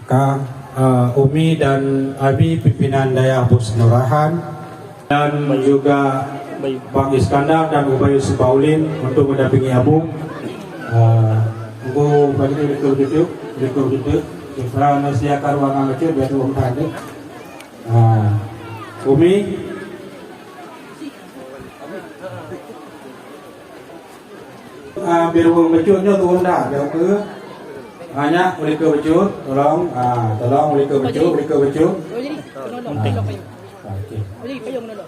Kak Umi dan Abi pimpinan Daya Bus Nurahan, dan juga Bang Iskandar dan Ubayu Sepaulin untuk mendampingi Abu. Aku bagi rekor itu kita nasihatkan ruangan kecil biar orang tadi. Umi biar orang becutnya turun dah dia ke hanya mereka becut, tolong mereka becut. Jadi penolong payung. Okey. Jadi payung penolong.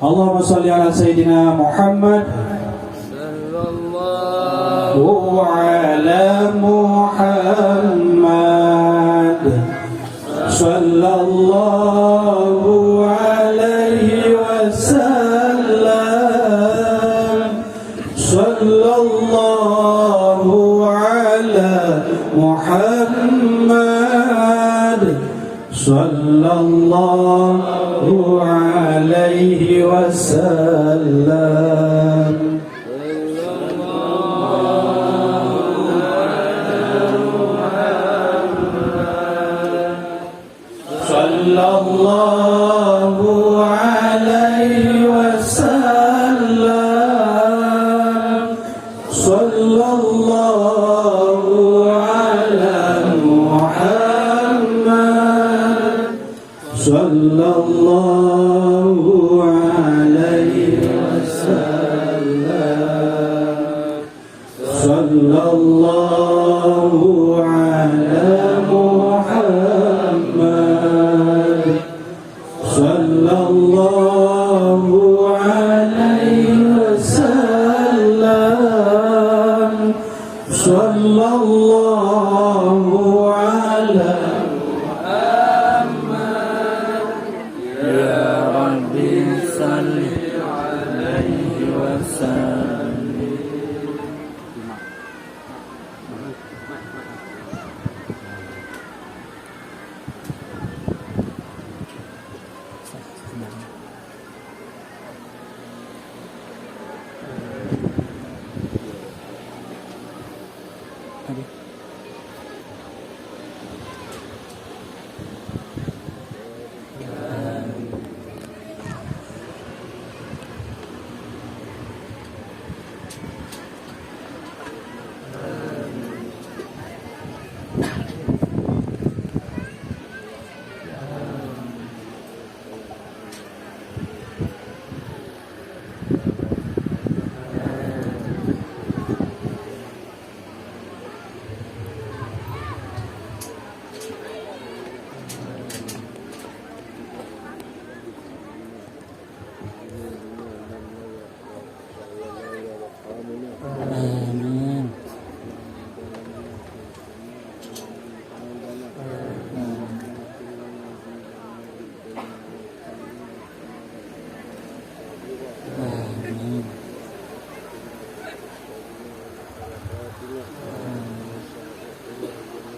Allahumma salli ala Sayyidina Muhammad sallallahu ala Muhammad sallallahu alaihi wasallam sallallahu ala Muhammad sallallahu alaihi wasallam. Sallallahu alaihi wasallam. Sallallahu ala Muhammad sallallahu alaihi wasallam. Sallallahu